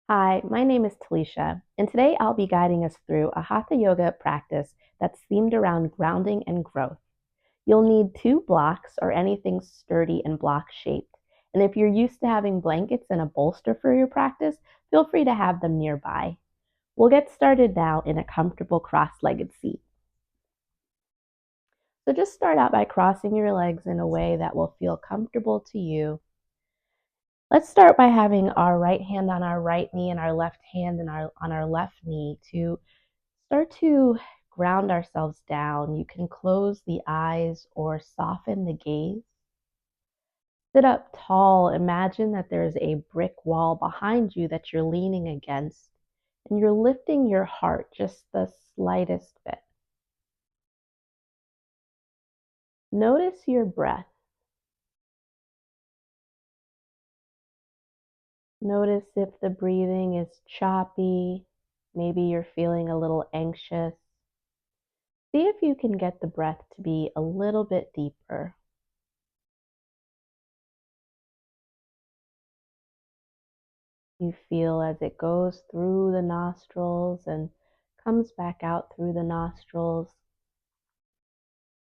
Hi, my name is Talisha, and today I'll be guiding us through a Hatha yoga practice that's themed around grounding and growth. You'll need two blocks or anything sturdy and block shaped. And if you're used to having blankets and a bolster for your practice, feel free to have them nearby. We'll get started now in a comfortable cross-legged seat. So just start out by crossing your legs in a way that will feel comfortable to you. Let's start by having our right hand on our right knee and our left hand on our left knee to start to ground ourselves down. You can close the eyes or soften the gaze. Sit up tall. Imagine that there's a brick wall behind you that you're leaning against, and you're lifting your heart just the slightest bit. Notice your breath. Notice if the breathing is choppy. Maybe you're feeling a little anxious. See if you can get the breath to be a little bit deeper. You feel as it goes through the nostrils and comes back out through the nostrils.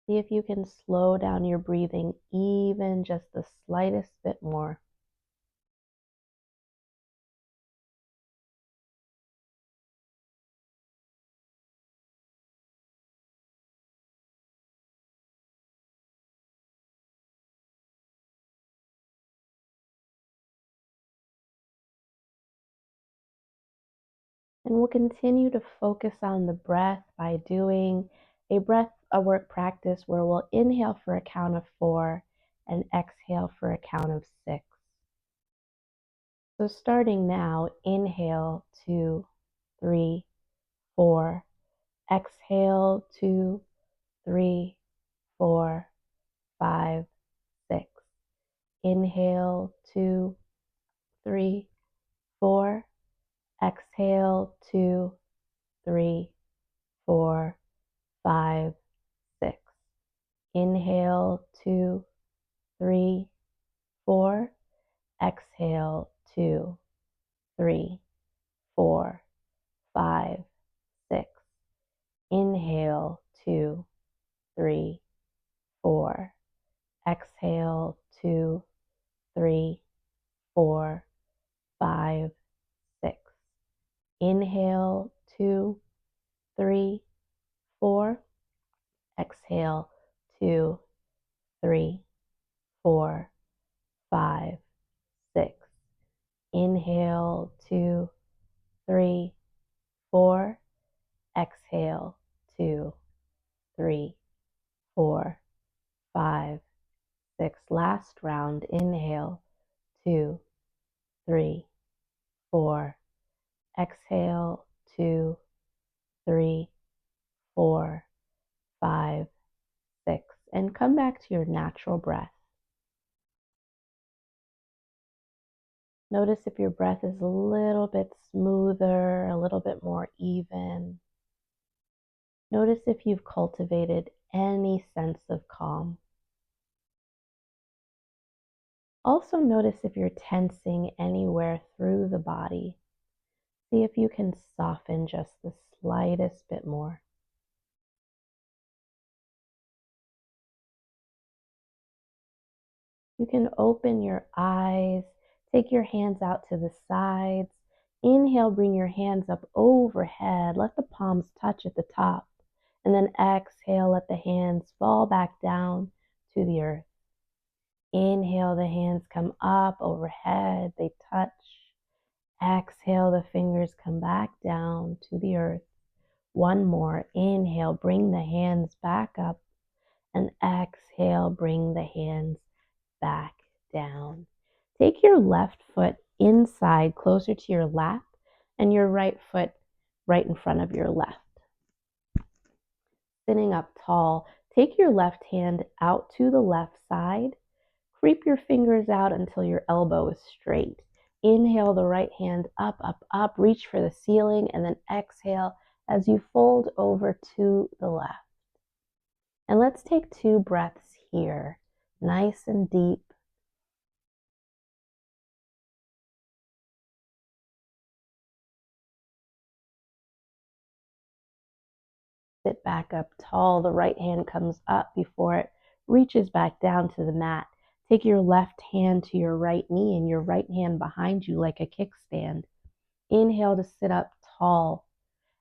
See if you can slow down your breathing even just the slightest bit more. And we'll continue to focus on the breath by doing a work practice where we'll inhale for a count of 4 and exhale for a count of 6. So starting now, inhale 2, 3, 4. Exhale 2, 3, 4, 5, 6. Inhale 2, 3, 4. Exhale 2, 3, 4, 5, 6. Inhale 2, 3, 4. Exhale 2, 3, 4, 5, 6. Inhale 2, 3, 4. Exhale 2, 3, 4, 5, 6. Inhale 2, 3, 4. Exhale 2, 3, 4, 5, 6. Inhale 2, 3, 4. Exhale 2, 3, 4, 5, 6. Last round. Inhale 2, 3, 4. Exhale 2, 3, 4, 5, 6. And come back to your natural breath. Notice if your breath is a little bit smoother, a little bit more even. Notice if you've cultivated any sense of calm. Also notice if you're tensing anywhere through the body. See if you can soften just the slightest bit more. You can open your eyes, take your hands out to the sides. Inhale, bring your hands up overhead. Let the palms touch at the top. And then exhale, let the hands fall back down to the earth. Inhale, the hands come up overhead. They touch. Exhale, the fingers come back down to the earth. One more. Inhale, bring the hands back up. And exhale, bring the hands back down. Take your left foot inside, closer to your lap, and your right foot right in front of your left. Sitting up tall, take your left hand out to the left side. Creep your fingers out until your elbow is straight. Inhale the right hand up, up, up. Reach for the ceiling, and then exhale as you fold over to the left. And let's take 2 breaths here, nice and deep. Sit back up tall. The right hand comes up before it reaches back down to the mat. Take your left hand to your right knee and your right hand behind you like a kickstand. Inhale to sit up tall.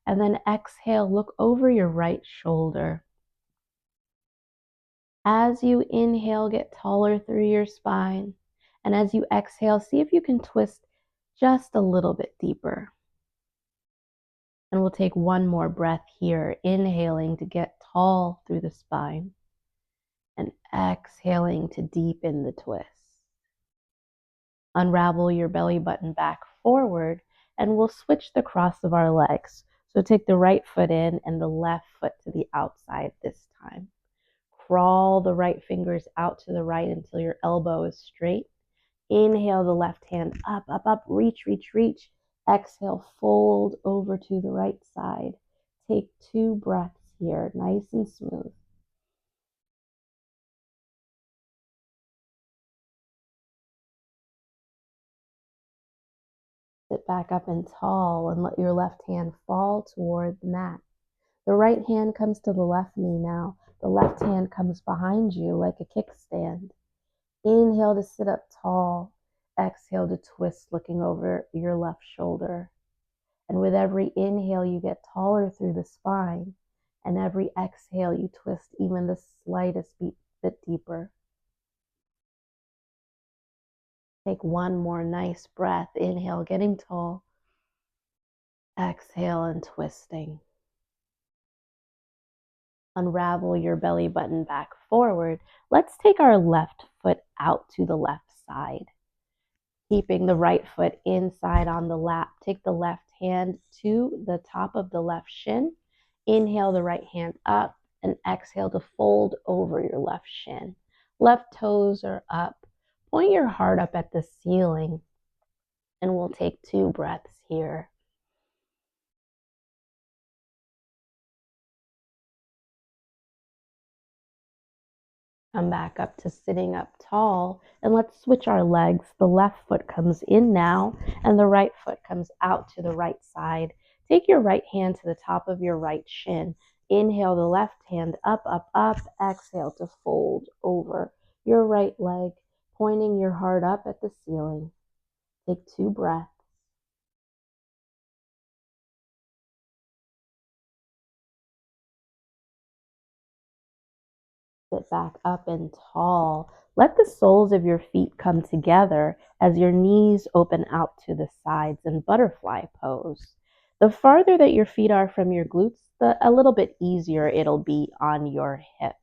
And then exhale, look over your right shoulder. As you inhale, get taller through your spine. And as you exhale, see if you can twist just a little bit deeper. And we'll take one more breath here, inhaling to get tall through the spine and exhaling to deepen the twist. Unravel your belly button back forward and we'll switch the cross of our legs. So take the right foot in and the left foot to the outside this time. Crawl the right fingers out to the right until your elbow is straight. Inhale the left hand up, up, up, reach, reach, reach. Exhale, fold over to the right side. Take 2 breaths here, nice and smooth. Sit back up and tall and let your left hand fall toward the mat. The right hand comes to the left knee now. The left hand comes behind you like a kickstand. Inhale to sit up tall. Exhale to twist, looking over your left shoulder. And with every inhale, you get taller through the spine. And every exhale, you twist even the slightest bit deeper. Take one more nice breath. Inhale, getting tall. Exhale and twisting. Unravel your belly button back forward. Let's take our left foot out to the left side. Keeping the right foot inside on the lap. Take the left hand to the top of the left shin. Inhale the right hand up and exhale to fold over your left shin. Left toes are up. Point your heart up at the ceiling and we'll take 2 breaths here. Come back up to sitting up tall and let's switch our legs. The left foot comes in now and the right foot comes out to the right side. Take your right hand to the top of your right shin. Inhale the left hand up, up, up. Exhale to fold over your right leg, pointing your heart up at the ceiling. Take 2 breaths. Sit back up and tall. Let the soles of your feet come together as your knees open out to the sides in butterfly pose. The farther that your feet are from your glutes, a little bit easier it'll be on your hips.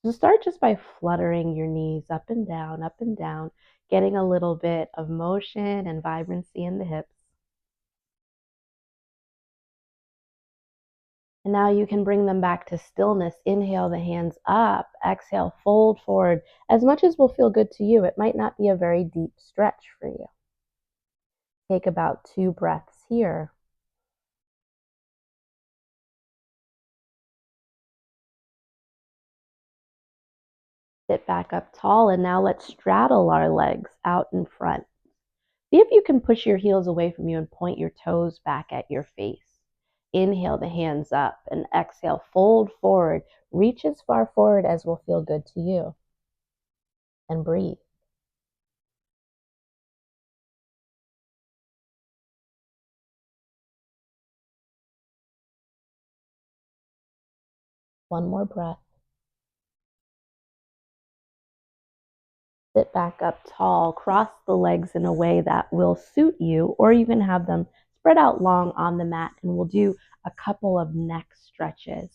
So start just by fluttering your knees up and down, getting a little bit of motion and vibrancy in the hips. And now you can bring them back to stillness. Inhale the hands up. Exhale, fold forward as much as will feel good to you. It might not be a very deep stretch for you. Take about 2 breaths here. Sit back up tall and now let's straddle our legs out in front. See if you can push your heels away from you and point your toes back at your face. Inhale the hands up and exhale, fold forward. Reach as far forward as will feel good to you. And breathe. One more breath. Sit back up tall, cross the legs in a way that will suit you, or you can have them spread out long on the mat, and we'll do a couple of neck stretches.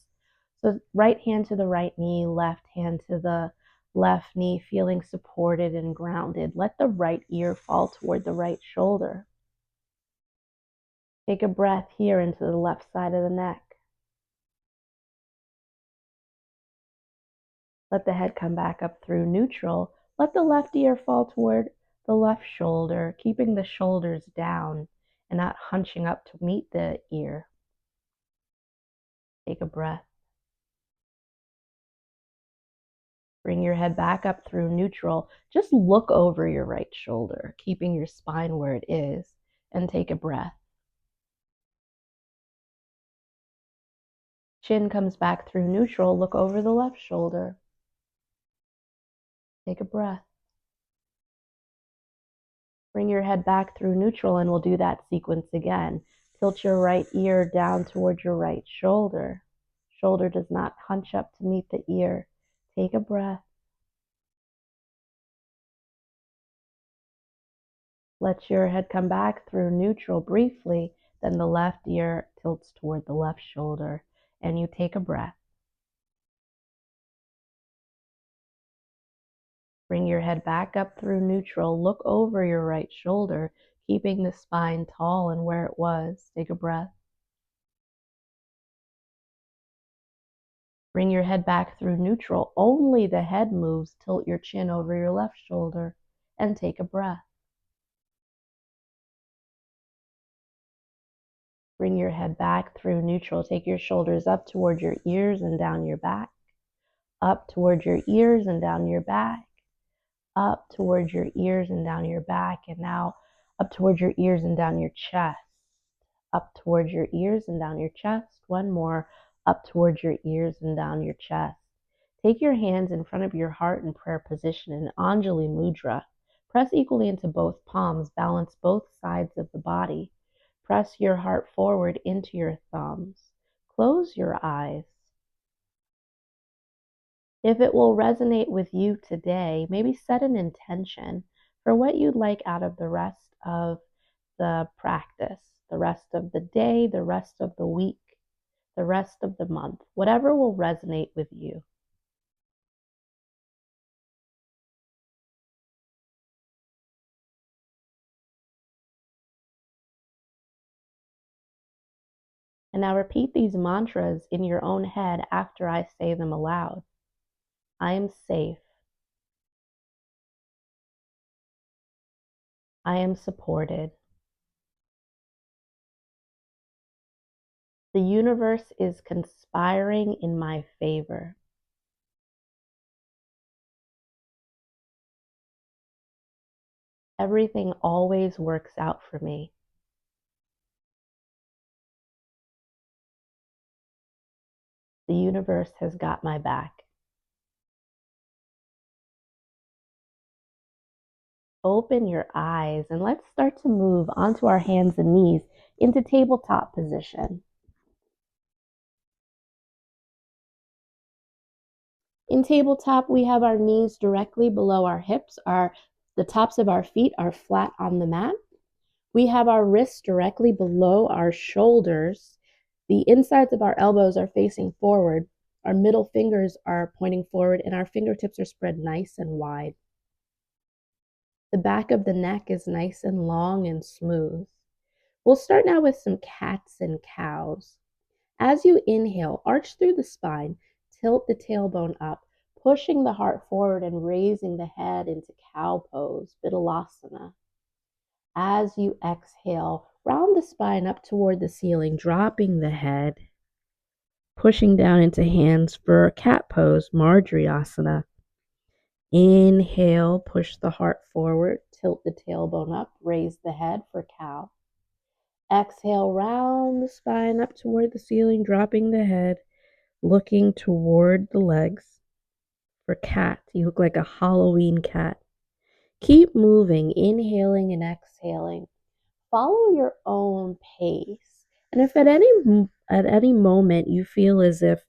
So right hand to the right knee, left hand to the left knee, feeling supported and grounded. Let the right ear fall toward the right shoulder. Take a breath here into the left side of the neck. Let the head come back up through neutral. Let the left ear fall toward the left shoulder, keeping the shoulders down and not hunching up to meet the ear. Take a breath. Bring your head back up through neutral. Just look over your right shoulder, keeping your spine where it is, and take a breath. Chin comes back through neutral. Look over the left shoulder. Take a breath. Bring your head back through neutral, and we'll do that sequence again. Tilt your right ear down towards your right shoulder. Shoulder does not hunch up to meet the ear. Take a breath. Let your head come back through neutral briefly, then the left ear tilts toward the left shoulder, and you take a breath. Bring your head back up through neutral. Look over your right shoulder, keeping the spine tall and where it was. Take a breath. Bring your head back through neutral. Only the head moves. Tilt your chin over your left shoulder and take a breath. Bring your head back through neutral. Take your shoulders up toward your ears and down your back. Up toward your ears and down your back. Up towards your ears and down your back. And now up towards your ears and down your chest. Up towards your ears and down your chest. One more. Up towards your ears and down your chest. Take your hands in front of your heart in prayer position in Anjali Mudra. Press equally into both palms. Balance both sides of the body. Press your heart forward into your thumbs. Close your eyes. If it will resonate with you today, maybe set an intention for what you'd like out of the rest of the practice, the rest of the day, the rest of the week, the rest of the month, whatever will resonate with you. And now repeat these mantras in your own head after I say them aloud. I am safe. I am supported. The universe is conspiring in my favor. Everything always works out for me. The universe has got my back. Open your eyes and let's start to move onto our hands and knees into tabletop position. In tabletop, we have our knees directly below our hips. The tops of our feet are flat on the mat. We have our wrists directly below our shoulders. The insides of our elbows are facing forward. Our middle fingers are pointing forward and our fingertips are spread nice and wide. The back of the neck is nice and long and smooth. We'll start now with some cats and cows. As you inhale, arch through the spine, tilt the tailbone up, pushing the heart forward and raising the head into cow pose, Vidalasana. As you exhale, round the spine up toward the ceiling, dropping the head, pushing down into hands for cat pose, Marjariasana. Inhale, push the heart forward, tilt the tailbone up, raise the head for cow. Exhale, round the spine up toward the ceiling, dropping the head, looking toward the legs for cat. You look like a Halloween cat. Keep moving, inhaling and exhaling. Follow your own pace. And if at any moment you feel as if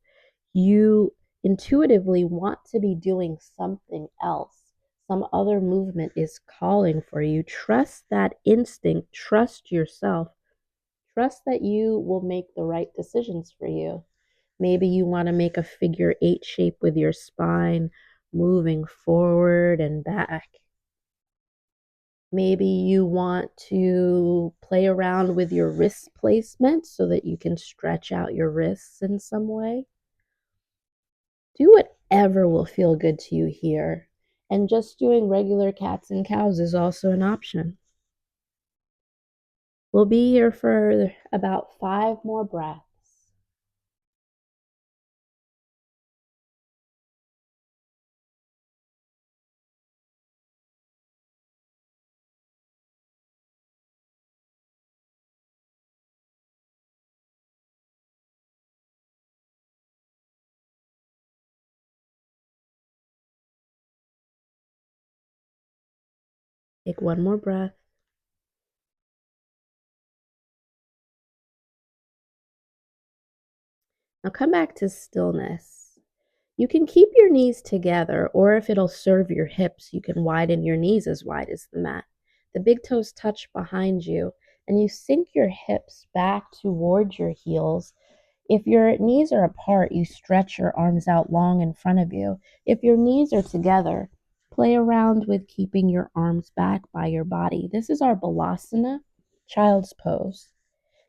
you intuitively want to be doing something else, some other movement is calling for you, trust that instinct, trust yourself, trust that you will make the right decisions for you. Maybe you want to make a figure 8 shape with your spine moving forward and back. Maybe you want to play around with your wrist placement so that you can stretch out your wrists in some way. Do whatever will feel good to you here. And just doing regular cats and cows is also an option. We'll be here for about 5 more breaths. Take one more breath. Now come back to stillness. You can keep your knees together, or if it'll serve your hips, you can widen your knees as wide as the mat. The big toes touch behind you, and you sink your hips back towards your heels. If your knees are apart, you stretch your arms out long in front of you. If your knees are together, play around with keeping your arms back by your body. This is our balasana, child's pose.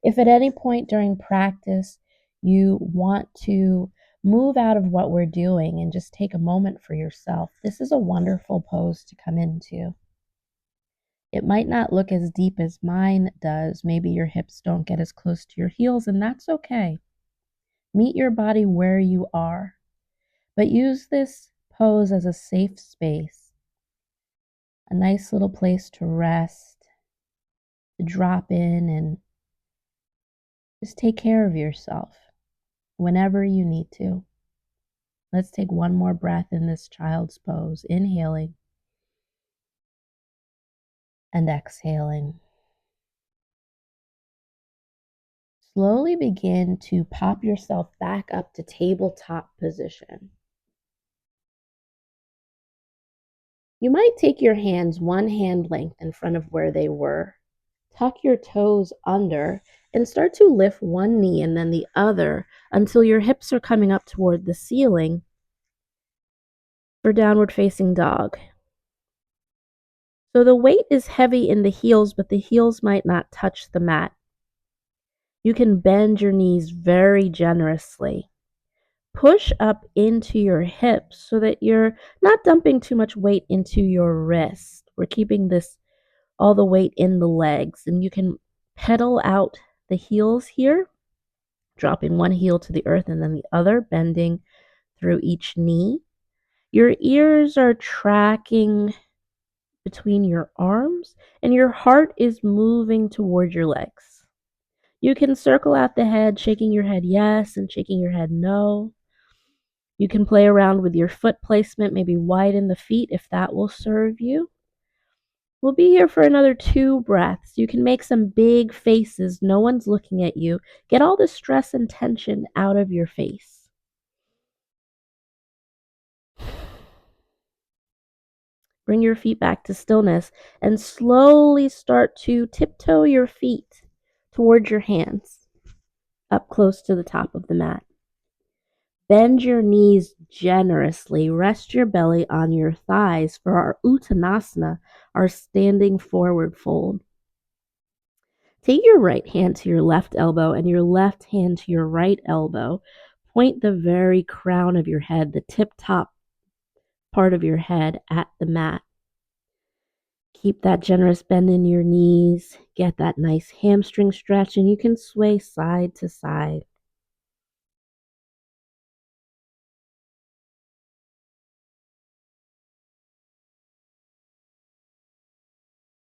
If at any point during practice you want to move out of what we're doing and just take a moment for yourself, this is a wonderful pose to come into. It might not look as deep as mine does. Maybe your hips don't get as close to your heels, and that's okay. Meet your body where you are, but use this pose as a safe space, a nice little place to rest, to drop in and just take care of yourself whenever you need to. Let's take one more breath in this child's pose, inhaling and exhaling. Slowly begin to pop yourself back up to tabletop position. You might take your hands one hand length in front of where they were. Tuck your toes under and start to lift one knee and then the other until your hips are coming up toward the ceiling for downward facing dog. So the weight is heavy in the heels, but the heels might not touch the mat. You can bend your knees very generously. Push up into your hips so that you're not dumping too much weight into your wrist. We're keeping this all the weight in the legs, and you can pedal out the heels here, dropping one heel to the earth and then the other, bending through each knee. Your ears are tracking between your arms, and your heart is moving towards your legs. You can circle out the head, shaking your head yes and shaking your head no. You can play around with your foot placement, maybe widen the feet if that will serve you. We'll be here for another 2 breaths. You can make some big faces. No one's looking at you. Get all the stress and tension out of your face. Bring your feet back to stillness and slowly start to tiptoe your feet towards your hands, up close to the top of the mat. Bend your knees generously. Rest your belly on your thighs for our Uttanasana, our standing forward fold. Take your right hand to your left elbow and your left hand to your right elbow. Point the very crown of your head, the tip top part of your head, at the mat. Keep that generous bend in your knees. Get that nice hamstring stretch, and you can sway side to side.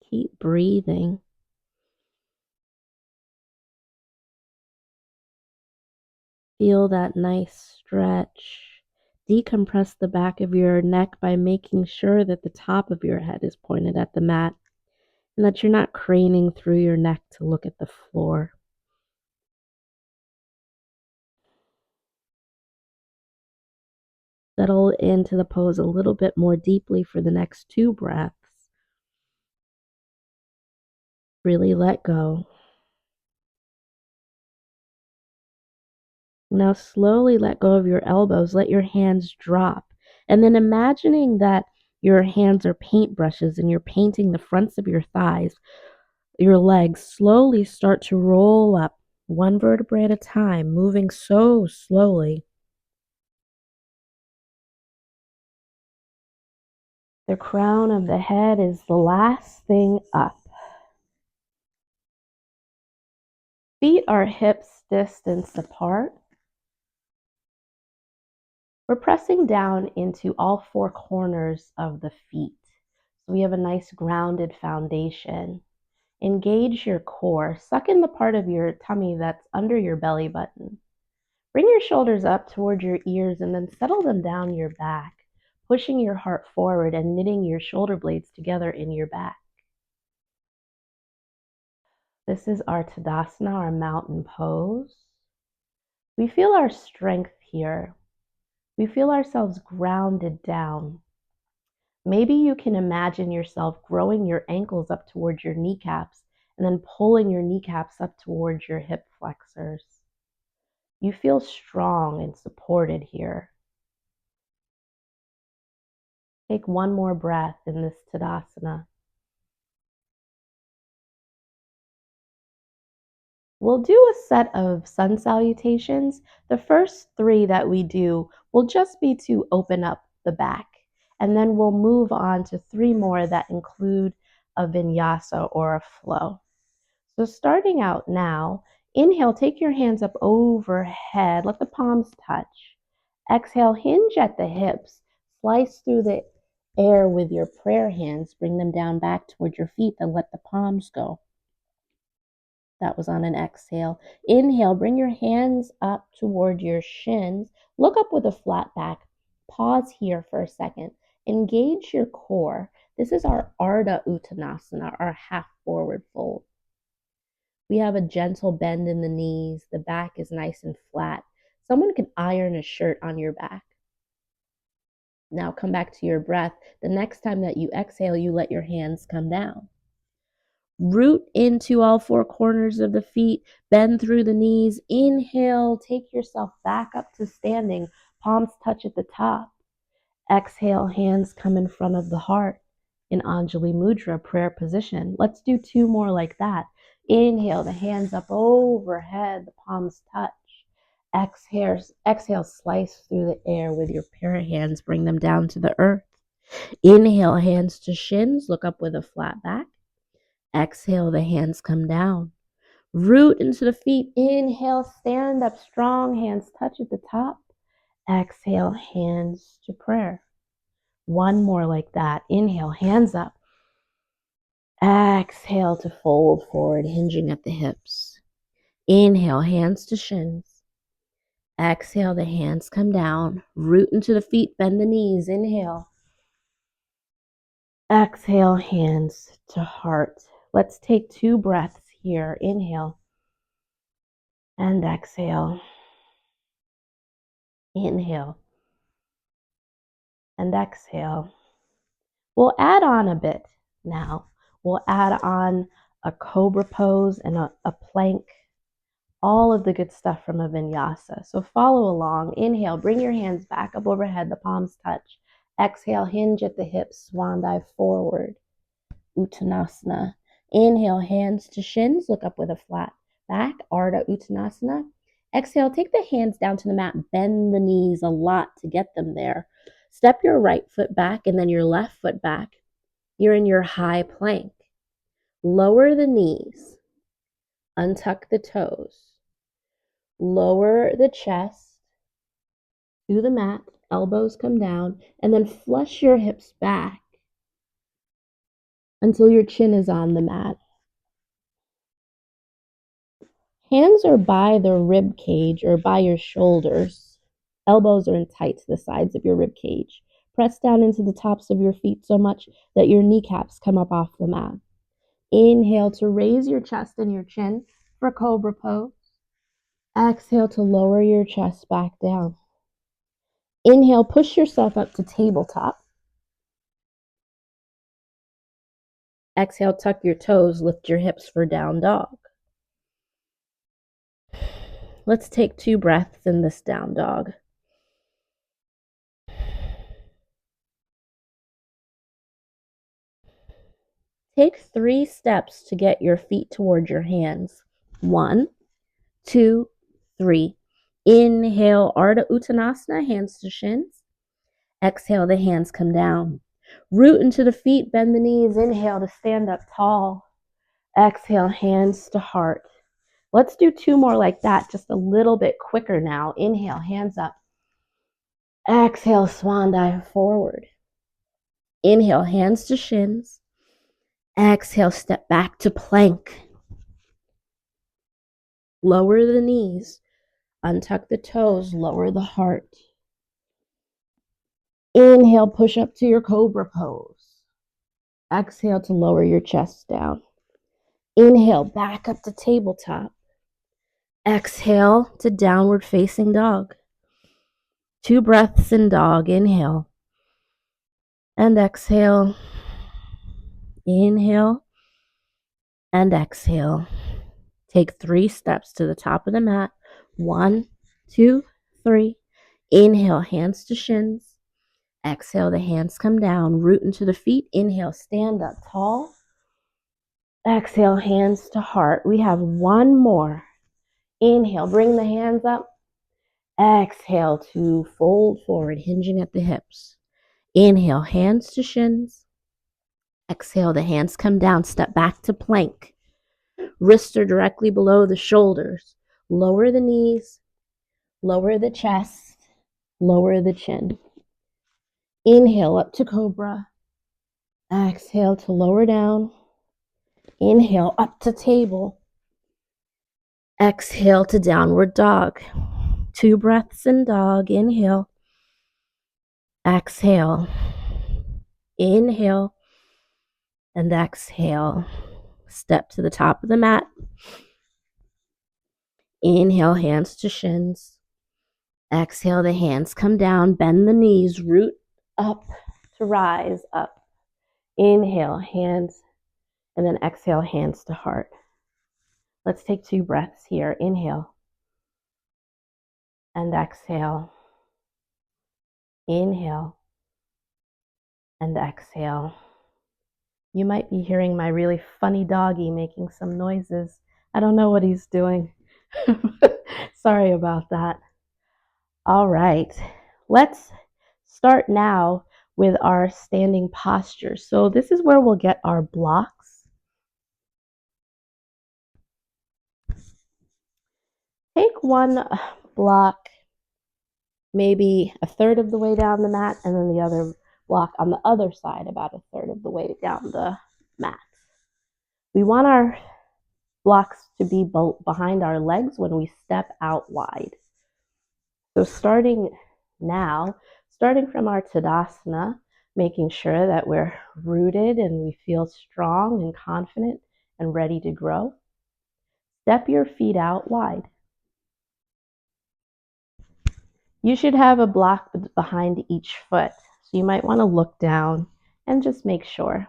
Keep breathing. Feel that nice stretch. Decompress the back of your neck by making sure that the top of your head is pointed at the mat and that you're not craning through your neck to look at the floor. Settle into the pose a little bit more deeply for the next 2 breaths. Really let go. Now slowly let go of your elbows. Let your hands drop. And then imagining that your hands are paintbrushes and you're painting the fronts of your thighs, your legs slowly start to roll up, one vertebrae at a time, moving so slowly. The crown of the head is the last thing up. Feet are hips distance apart. We're pressing down into all 4 corners of the feet. So we have a nice grounded foundation. Engage your core. Suck in the part of your tummy that's under your belly button. Bring your shoulders up toward your ears and then settle them down your back, pushing your heart forward and knitting your shoulder blades together in your back. This is our Tadasana, our mountain pose. We feel our strength here. We feel ourselves grounded down. Maybe you can imagine yourself growing your ankles up towards your kneecaps and then pulling your kneecaps up towards your hip flexors. You feel strong and supported here. Take one more breath in this Tadasana. We'll do a set of sun salutations. The first 3 that we do will just be to open up the back, and then we'll move on to 3 more that include a vinyasa or a flow. So starting out now, inhale, take your hands up overhead, let the palms touch. Exhale, hinge at the hips, slice through the air with your prayer hands, bring them down back toward your feet, then let the palms go. That was on an exhale. Inhale, bring your hands up toward your shins. Look up with a flat back. Pause here for a second. Engage your core. This is our Ardha Uttanasana, our half forward fold. We have a gentle bend in the knees. The back is nice and flat. Someone can iron a shirt on your back. Now come back to your breath. The next time that you exhale, you let your hands come down. Root into all 4 corners of the feet, bend through the knees. Inhale, take yourself back up to standing. Palms touch at the top. Exhale, hands come in front of the heart in Anjali Mudra, prayer position. Let's do 2 more like that. Inhale, the hands up overhead, the palms touch. Exhale, slice through the air with your prayer hands, bring them down to the earth. Inhale, hands to shins, look up with a flat back. Exhale, the hands come down. Root into the feet. Inhale, stand up strong, hands touch at the top. Exhale, hands to prayer. 1 more like that. Inhale, hands up. Exhale to fold forward, hinging at the hips. Inhale, hands to shins. Exhale, the hands come down. Root into the feet, bend the knees. Inhale. Exhale, hands to heart. Let's take 2 breaths here. Inhale and exhale. Inhale and exhale. We'll add on a bit now. We'll add on a cobra pose and a plank, all of the good stuff from a vinyasa. So follow along. Inhale, bring your hands back up overhead, the palms touch. Exhale, hinge at the hips, swan dive forward. Uttanasana. Inhale, hands to shins, look up with a flat back, Ardha Uttanasana. Exhale, take the hands down to the mat, bend the knees a lot to get them there. Step your right foot back and then your left foot back. You're in your high plank. Lower the knees, untuck the toes. Lower the chest to the mat, elbows come down, and then flush your hips back until your chin is on the mat. Hands are by the rib cage or by your shoulders. Elbows are in tight to the sides of your rib cage. Press down into the tops of your feet so much that your kneecaps come up off the mat. Inhale to raise your chest and your chin for cobra pose. Exhale to lower your chest back down. Inhale, push yourself up to tabletop. Exhale, tuck your toes, lift your hips for down dog. Let's take 2 breaths in this down dog. Take 3 steps to get your feet toward your hands. 1, 2, 3. Inhale, Ardha Uttanasana, hands to shins. Exhale, the hands come down. Root into the feet, bend the knees. Inhale to stand up tall. Exhale, hands to heart. Let's do 2 more like that, just a little bit quicker now. Inhale, hands up. Exhale, swan dive forward. Inhale, hands to shins. Exhale, step back to plank. Lower the knees, untuck the toes, lower the heart. Inhale, push up to your cobra pose. Exhale to lower your chest down. Inhale, back up to tabletop. Exhale to downward facing dog. 2 breaths in dog. Inhale and exhale. Inhale and exhale. Take 3 steps to the top of the mat. 1, 2, 3. Inhale, hands to shins. Exhale, the hands come down, root into the feet. Inhale, stand up tall. Exhale, hands to heart. We have 1 more. Inhale, bring the hands up. Exhale to fold forward, hinging at the hips. Inhale, hands to shins. Exhale, the hands come down, step back to plank. Wrists are directly below the shoulders. Lower the knees, lower the chest, lower the chin. Inhale up to cobra. Exhale to lower down. Inhale up to table. Exhale to downward dog. 2 breaths in dog. Inhale. Exhale. Inhale. And exhale. Step to the top of the mat. Inhale, hands to shins. Exhale, the hands come down. Bend the knees. Root up to rise up. Inhale, hands. And then exhale, hands to heart. Let's take 2 breaths here. Inhale. And exhale. Inhale. And exhale. You might be hearing my really funny doggy making some noises. I don't know what he's doing. Sorry about that. All right, let's start now with our standing posture. So this is where we'll get our blocks. Take 1 block maybe a third of the way down the mat, and then the other block on the other side about a third of the way down the mat. We want our blocks to be behind our legs when we step out wide. So starting from our Tadasana, making sure that we're rooted and we feel strong and confident and ready to grow. Step your feet out wide. You should have a block behind each foot, so you might want to look down and just make sure.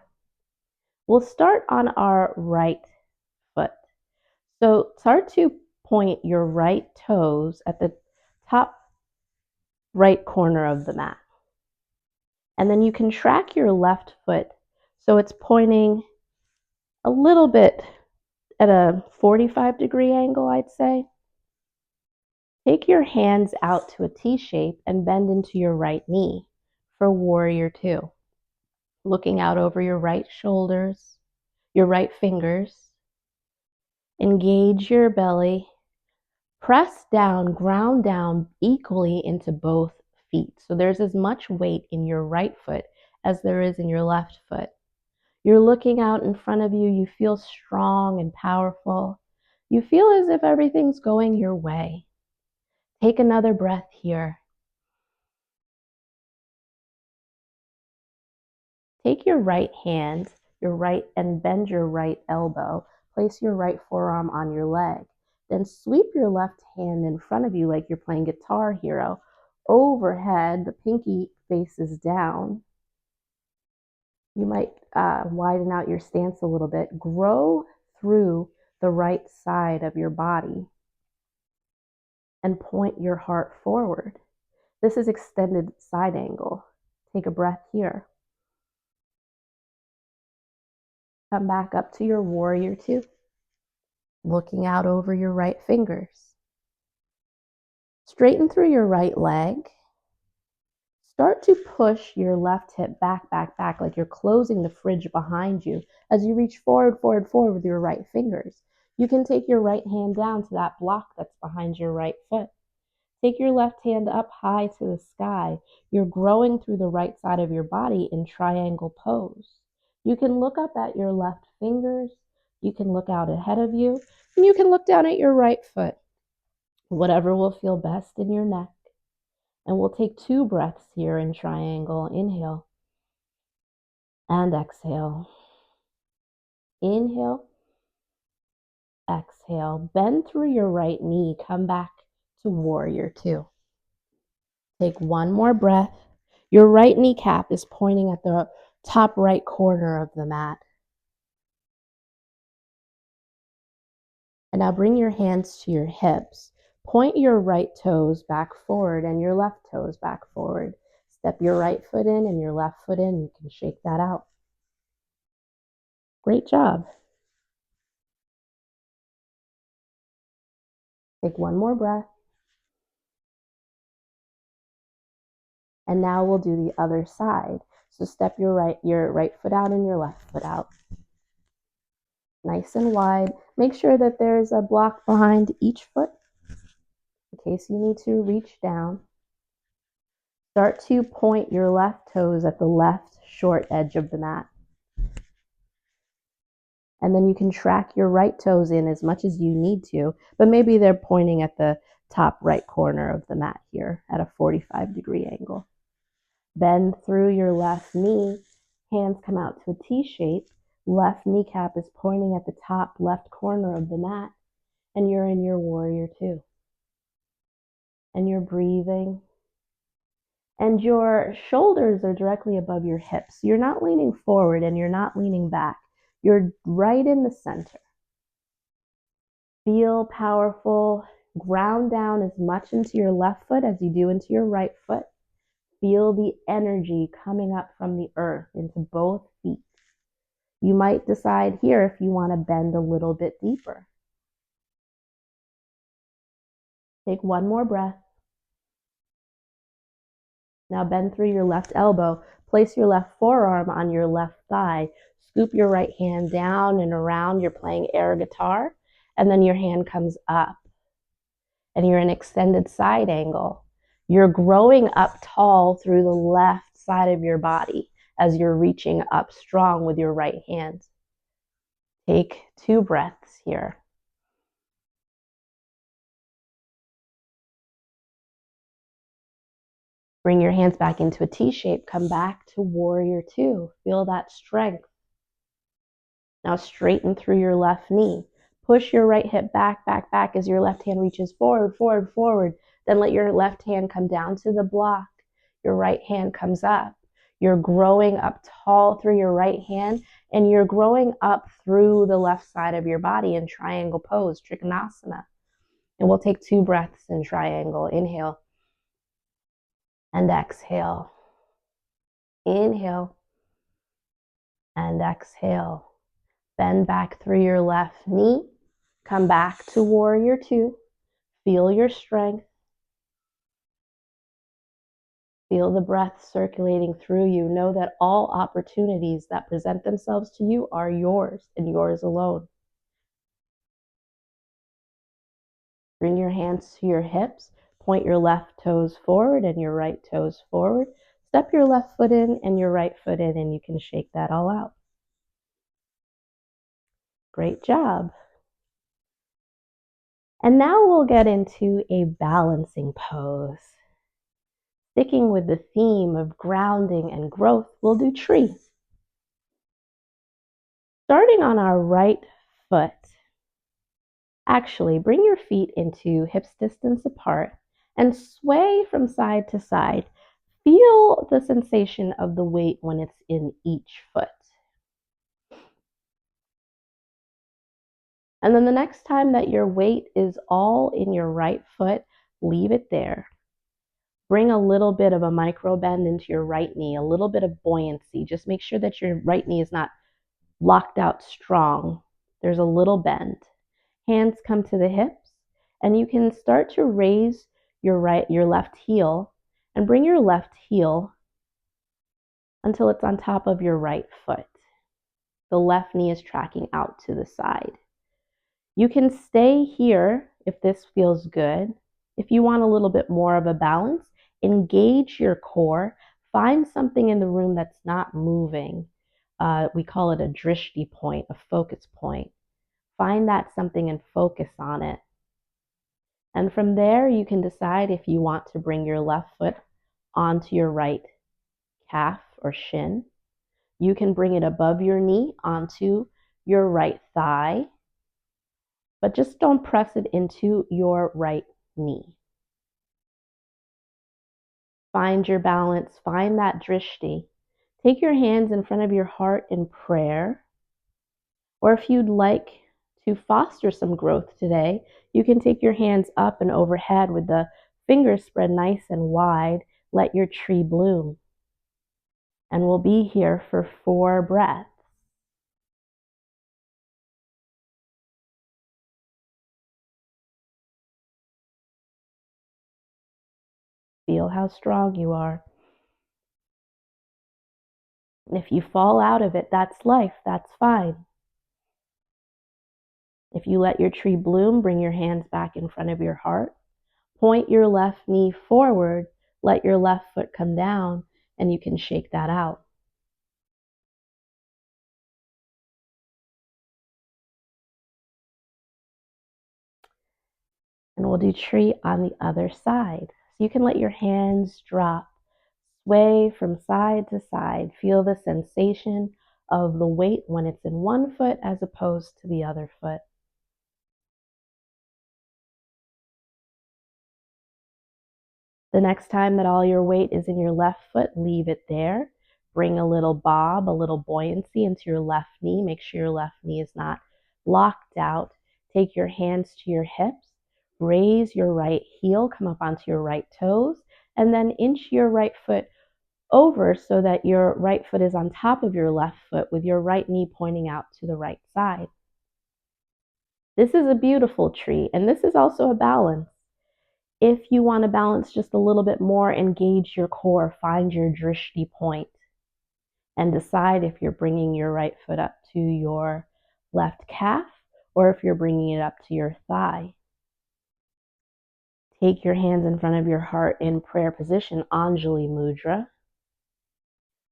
We'll start on our right foot. So start to point your right toes at the top right corner of the mat. And then you can track your left foot so it's pointing a little bit at a 45-degree angle, I'd say. Take your hands out to a T shape and bend into your right knee for warrior 2. Looking out over your right shoulders, your right fingers. Engage your belly. Press down, ground down equally into both feet. So there's as much weight in your right foot as there is in your left foot. You're looking out in front of you. You feel strong and powerful. You feel as if everything's going your way. Take another breath here. Take your right hand, and bend your right elbow. Place your right forearm on your leg. Then sweep your left hand in front of you like you're playing Guitar Hero. Overhead, the pinky faces down. You might widen out your stance a little bit. Grow through the right side of your body and point your heart forward. This is extended side angle. Take a breath here. Come back up to your warrior 2. Looking out over your right fingers. Straighten through your right leg. Start to push your left hip back, like you're closing the fridge behind you as you reach forward with your right fingers. You can take your right hand down to that block that's behind your right foot. Take your left hand up high to the sky. You're growing through the right side of your body in triangle pose. You can look up at your left fingers. You can look out ahead of you. And you can look down at your right foot. Whatever will feel best in your neck. And we'll take 2 breaths here in triangle. Inhale and exhale. Inhale Exhale, bend through your right knee, come back to warrior two. Take one more breath. Your right kneecap is pointing at the top right corner of the mat. And now bring your hands to your hips. Point your right toes back forward and your left toes back forward. Step your right foot in and your left foot in. You can shake that out. Great job. Take one more breath. And now we'll do the other side. So step your right foot out and your left foot out. Nice and wide. Make sure that there's a block behind each foot in case you need to reach down. Start to point your left toes at the left short edge of the mat. And then you can track your right toes in as much as you need to, but maybe they're pointing at the top right corner of the mat here at a 45-degree angle. Bend through your left knee, hands come out to a T shape, left kneecap is pointing at the top left corner of the mat, and you're in your warrior two. And you're breathing. And your shoulders are directly above your hips. You're not leaning forward and you're not leaning back. You're right in the center. Feel powerful. Ground down as much into your left foot as you do into your right foot. Feel the energy coming up from the earth into both feet. You might decide here if you want to bend a little bit deeper. Take one more breath. Now bend through your left elbow. Place your left forearm on your left thigh. Scoop your right hand down and around. You're playing air guitar. And then your hand comes up. And you're in extended side angle. You're growing up tall through the left side of your body as you're reaching up strong with your right hand. Take 2 breaths here. Bring your hands back into a T shape. Come back to warrior two. Feel that strength. Now straighten through your left knee. Push your right hip back, back, back as your left hand reaches forward, forward, forward. Then let your left hand come down to the block. Your right hand comes up. You're growing up tall through your right hand, and you're growing up through the left side of your body in triangle pose, Trikonasana. And we'll take 2 breaths in triangle. Inhale and exhale. Inhale and exhale. Bend back through your left knee. Come back to warrior two. Feel your strength. Feel the breath circulating through you. Know that all opportunities that present themselves to you are yours and yours alone. Bring your hands to your hips. Point your left toes forward and your right toes forward. Step your left foot in and your right foot in, and you can shake that all out. Great job. And now we'll get into a balancing pose. Sticking with the theme of grounding and growth, we'll do tree. Starting on our right foot, actually bring your feet into hips distance apart and sway from side to side. Feel the sensation of the weight when it's in each foot. And then the next time that your weight is all in your right foot, leave it there. Bring a little bit of a micro bend into your right knee, a little bit of buoyancy. Just make sure that your right knee is not locked out strong. There's a little bend. Hands come to the hips, and you can start to raise your left heel and bring your left heel until it's on top of your right foot. The left knee is tracking out to the side. You can stay here if this feels good. If you want a little bit more of a balance, engage your core. Find something in the room that's not moving. We call it a drishti point, a focus point. Find that something and focus on it. And from there, you can decide if you want to bring your left foot onto your right calf or shin. You can bring it above your knee onto your right thigh. but just don't press it into your right knee. Find your balance, find that drishti. Take your hands in front of your heart in prayer. Or if you'd like to foster some growth today, you can take your hands up and overhead with the fingers spread nice and wide. Let your tree bloom. And we'll be here for 4 breaths. Feel how strong you are. And if you fall out of it, that's life, that's fine. If you let your tree bloom, bring your hands back in front of your heart. Point your left knee forward, let your left foot come down, and you can shake that out. And we'll do tree on the other side. So you can let your hands drop, sway from side to side. Feel the sensation of the weight when it's in one foot as opposed to the other foot. The next time that all your weight is in your left foot, leave it there. Bring a little bob, a little buoyancy into your left knee. Make sure your left knee is not locked out. Take your hands to your hips. Raise your right heel, come up onto your right toes, and then inch your right foot over so that your right foot is on top of your left foot with your right knee pointing out to the right side. This is a beautiful tree, and this is also a balance. If you want to balance just a little bit more, engage your core, find your drishti point, and decide if you're bringing your right foot up to your left calf or if you're bringing it up to your thigh. Take your hands in front of your heart in prayer position, Anjali Mudra.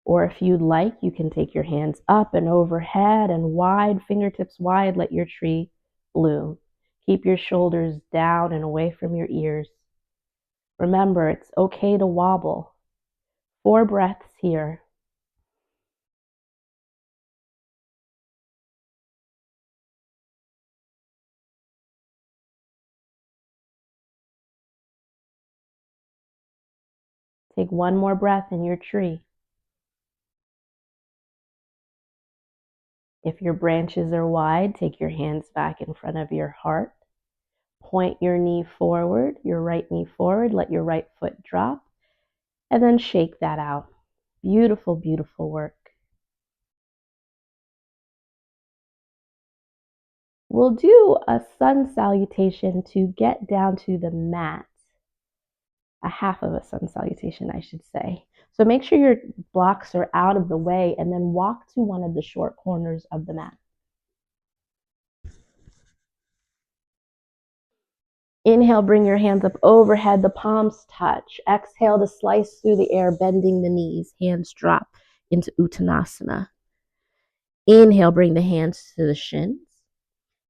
Or if you'd like, you can take your hands up and overhead and wide, fingertips wide, let your tree bloom. Keep your shoulders down and away from your ears. Remember, it's okay to wobble. 4 breaths here. Take 1 more breath in your tree. If your branches are wide, take your hands back in front of your heart. Point your knee forward, your right knee forward. Let your right foot drop. And then shake that out. Beautiful, beautiful work. We'll do a sun salutation to get down to the mat. A half of a sun salutation, I should say. So make sure your blocks are out of the way and then walk to one of the short corners of the mat. Inhale, bring your hands up overhead, the palms touch. Exhale to slice through the air, bending the knees. Hands drop into Uttanasana. Inhale, bring the hands to the shins.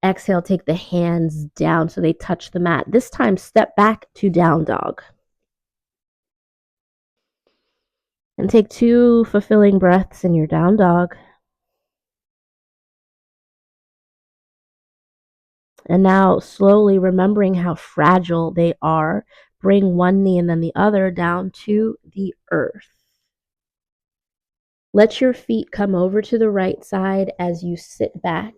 Exhale, take the hands down so they touch the mat. This time, step back to down dog. And take 2 fulfilling breaths in your down dog. And now, slowly remembering how fragile they are, bring one knee and then the other down to the earth. Let your feet come over to the right side as you sit back,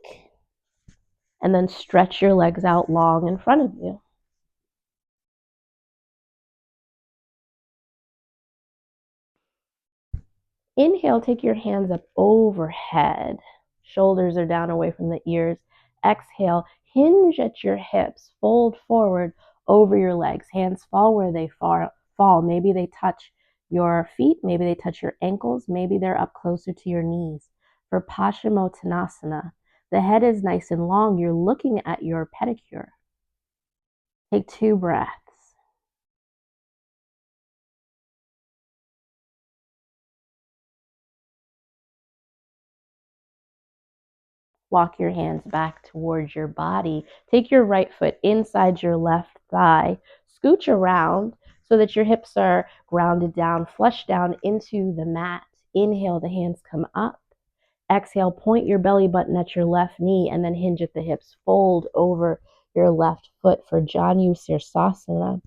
and then stretch your legs out long in front of you. Inhale, take your hands up overhead. Shoulders are down away from the ears. Exhale, hinge at your hips, fold forward over your legs. Hands fall where they fall. Maybe they touch your feet, maybe they touch your ankles, maybe they're up closer to your knees. For Paschimottanasana, the head is nice and long. You're looking at your pedicure. Take 2 breaths. Walk your hands back towards your body. Take your right foot inside your left thigh. Scooch around so that your hips are grounded down, flush down into the mat. Inhale, the hands come up. Exhale, point your belly button at your left knee and then hinge at the hips. Fold over your left foot for Janu Sirsasana,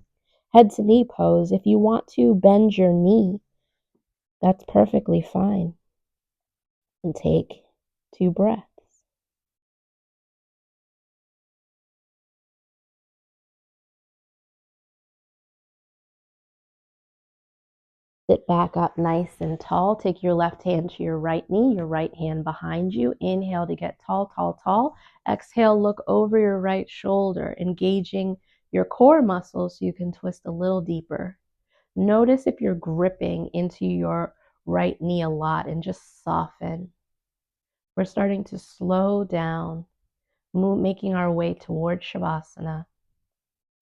head to knee pose. If you want to bend your knee, that's perfectly fine. And take 2 breaths. Sit back up nice and tall. Take your left hand to your right knee, your right hand behind you. Inhale to get tall, tall, tall. Exhale, look over your right shoulder, engaging your core muscles so you can twist a little deeper. Notice if you're gripping into your right knee a lot and just soften. We're starting to slow down, making our way toward Shavasana,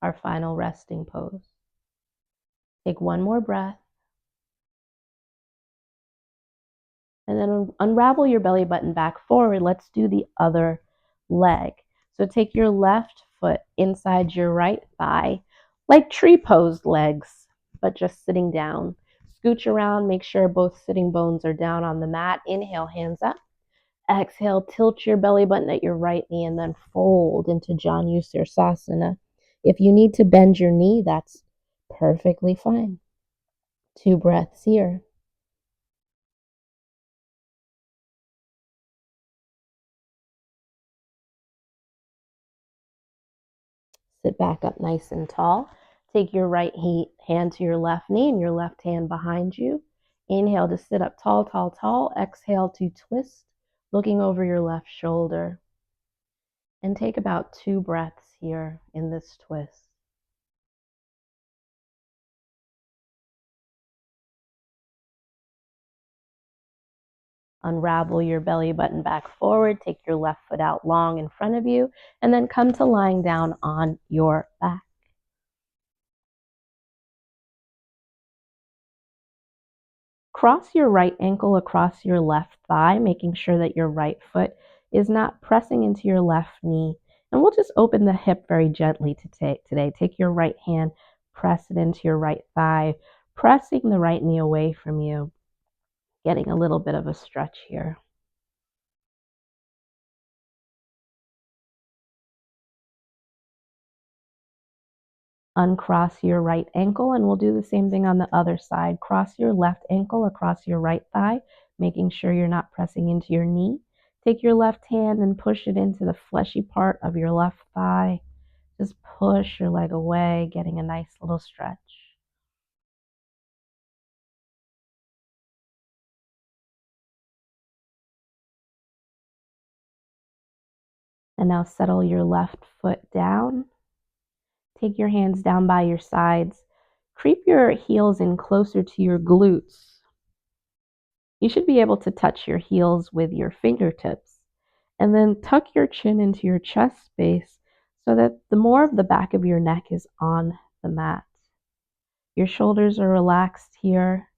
our final resting pose. Take one more breath. And then unravel your belly button back forward. Let's do the other leg. So take your left foot inside your right thigh, like tree pose legs, but just sitting down. Scooch around, make sure both sitting bones are down on the mat. Inhale, hands up. Exhale, tilt your belly button at your right knee and then fold into Janu Sirsasana. If you need to bend your knee, that's perfectly fine. 2 breaths here. Sit back up nice and tall. Take your right hand to your left knee and your left hand behind you. Inhale to sit up tall, tall, tall. Exhale to twist, looking over your left shoulder. And take about 2 breaths here in this twist. Unravel your belly button back forward. Take your left foot out long in front of you, and then come to lying down on your back. Cross your right ankle across your left thigh, making sure that your right foot is not pressing into your left knee. And we'll just open the hip very gently today. Take your right hand, press it into your right thigh, pressing the right knee away from you, getting a little bit of a stretch here. Uncross your right ankle, and we'll do the same thing on the other side. Cross your left ankle across your right thigh, making sure you're not pressing into your knee. Take your left hand and push it into the fleshy part of your left thigh. Just push your leg away, getting a nice little stretch. And now settle your left foot down. Take your hands down by your sides. Creep your heels in closer to your glutes. You should be able to touch your heels with your fingertips. And then tuck your chin into your chest space so that the more of the back of your neck is on the mat. Your shoulders are relaxed here.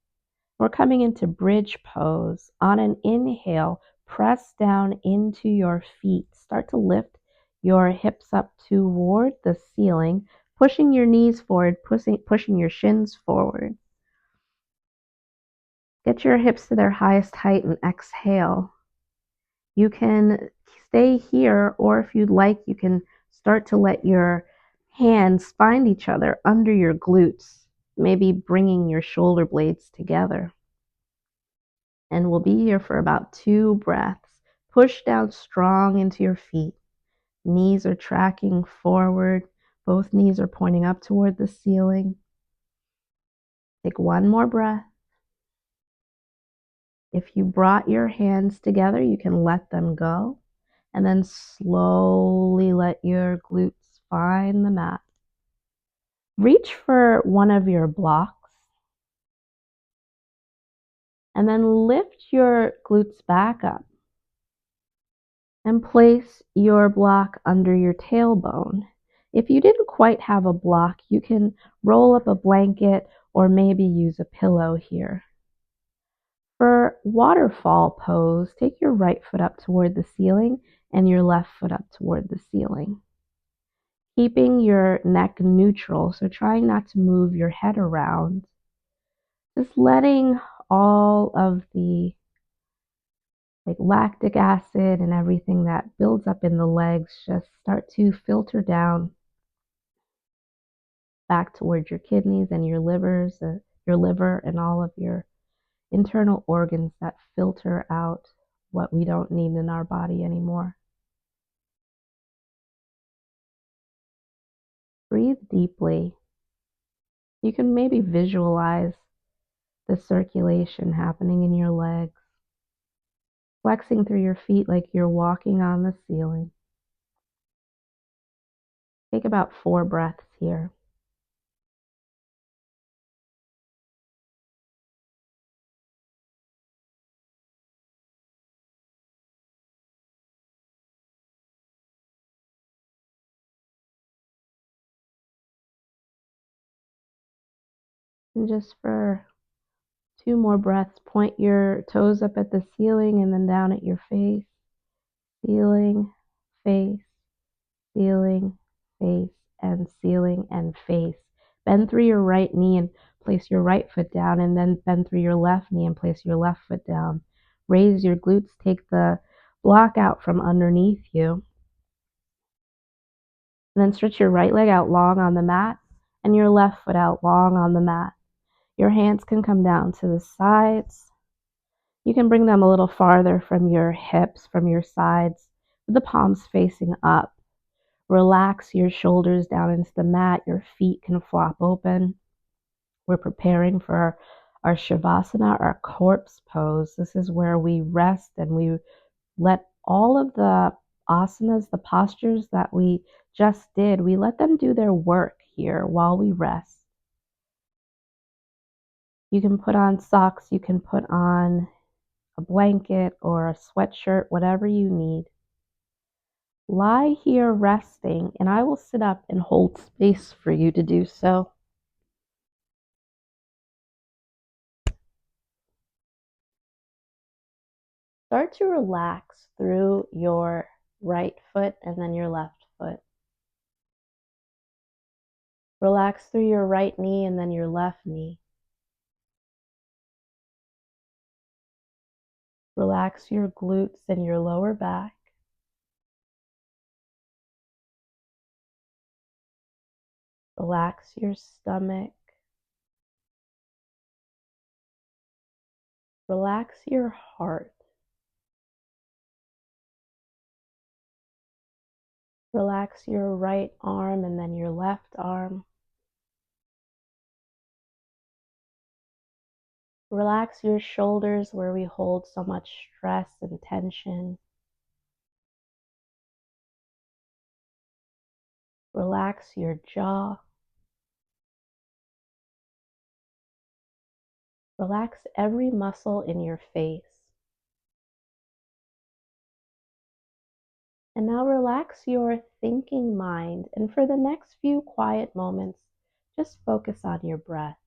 We're coming into bridge pose. On an inhale, press down into your feet. Start to lift your hips up toward the ceiling, pushing your knees forward, pushing your shins forward. Get your hips to their highest height and exhale. You can stay here, or if you'd like, you can start to let your hands find each other under your glutes, maybe bringing your shoulder blades together. And we'll be here for about 2 breaths. Push down strong into your feet. Knees are tracking forward. Both knees are pointing up toward the ceiling. Take one more breath. If you brought your hands together, you can let them go. And then slowly let your glutes find the mat. Reach for one of your blocks. And then lift your glutes back up. And place your block under your tailbone. If you didn't quite have a block, you can roll up a blanket or maybe use a pillow here. For waterfall pose, take your right foot up toward the ceiling and your left foot up toward the ceiling. Keeping your neck neutral, so trying not to move your head around. Just letting all of the like lactic acid and everything that builds up in the legs just start to filter down back towards your kidneys and your liver and all of your internal organs that filter out what we don't need in our body anymore. Breathe deeply. You can maybe visualize the circulation happening in your legs, flexing through your feet like you're walking on the ceiling. Take about 4 breaths here. And just for 2 more breaths, point your toes up at the ceiling and then down at your face. Ceiling, face, ceiling, face, and ceiling and face. Bend through your right knee and place your right foot down, and then bend through your left knee and place your left foot down. Raise your glutes, take the block out from underneath you, and then stretch your right leg out long on the mat and your left foot out long on the mat. Your hands can come down to the sides. You can bring them a little farther from your hips, from your sides, with the palms facing up. Relax your shoulders down into the mat. Your feet can flop open. We're preparing for our shavasana, our corpse pose. This is where we rest and we let all of the asanas, the postures that we just did, we let them do their work here while we rest. You can put on socks, you can put on a blanket or a sweatshirt, whatever you need. Lie here resting, and I will sit up and hold space for you to do so. Start to relax through your right foot and then your left foot. Relax through your right knee and then your left knee. Relax your glutes and your lower back. Relax your stomach. Relax your heart. Relax your right arm and then your left arm. Relax your shoulders where we hold so much stress and tension. Relax your jaw. Relax every muscle in your face. And now relax your thinking mind, and for the next few quiet moments, just focus on your breath.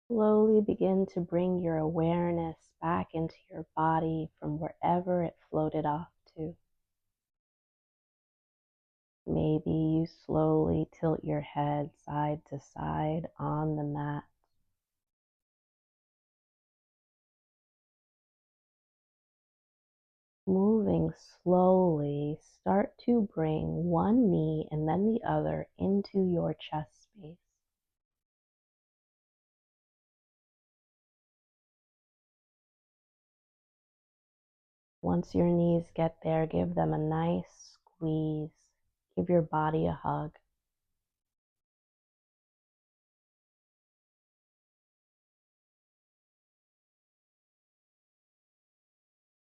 Slowly begin to bring your awareness back into your body from wherever it floated off to. Maybe you slowly tilt your head side to side on the mat. Moving slowly, start to bring one knee and then the other into your chest space. Once your knees get there, give them a nice squeeze. Give your body a hug.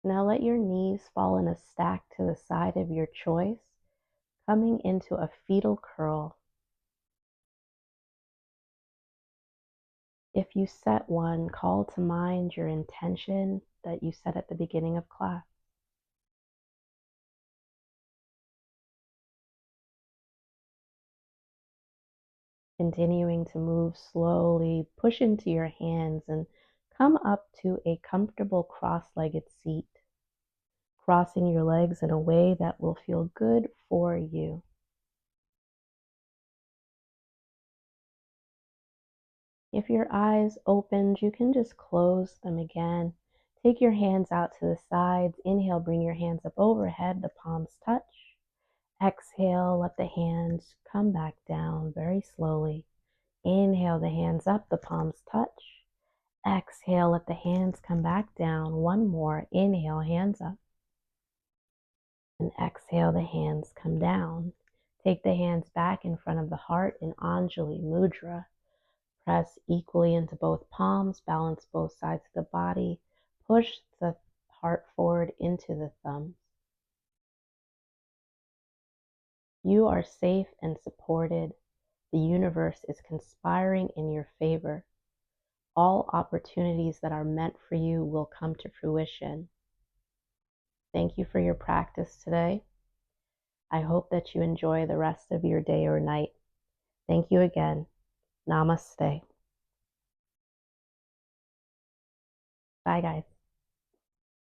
Now let your knees fall in a stack to the side of your choice, coming into a fetal curl. If you set one, call to mind your intention that you set at the beginning of class. Continuing to move slowly, push into your hands and come up to a comfortable cross-legged seat, crossing your legs in a way that will feel good for you. If your eyes opened, you can just close them again. Take your hands out to the sides. Inhale, bring your hands up overhead, the palms touch. Exhale, let the hands come back down very slowly. Inhale, the hands up, the palms touch. Exhale, let the hands come back down. One more. Inhale, hands up. And exhale, the hands come down. Take the hands back in front of the heart in Anjali Mudra. Press equally into both palms, balance both sides of the body. Push the heart forward into the thumbs. You are safe and supported. The universe is conspiring in your favor. All opportunities that are meant for you will come to fruition. Thank you for your practice today. I hope that you enjoy the rest of your day or night. Thank you again. Namaste. Bye, guys.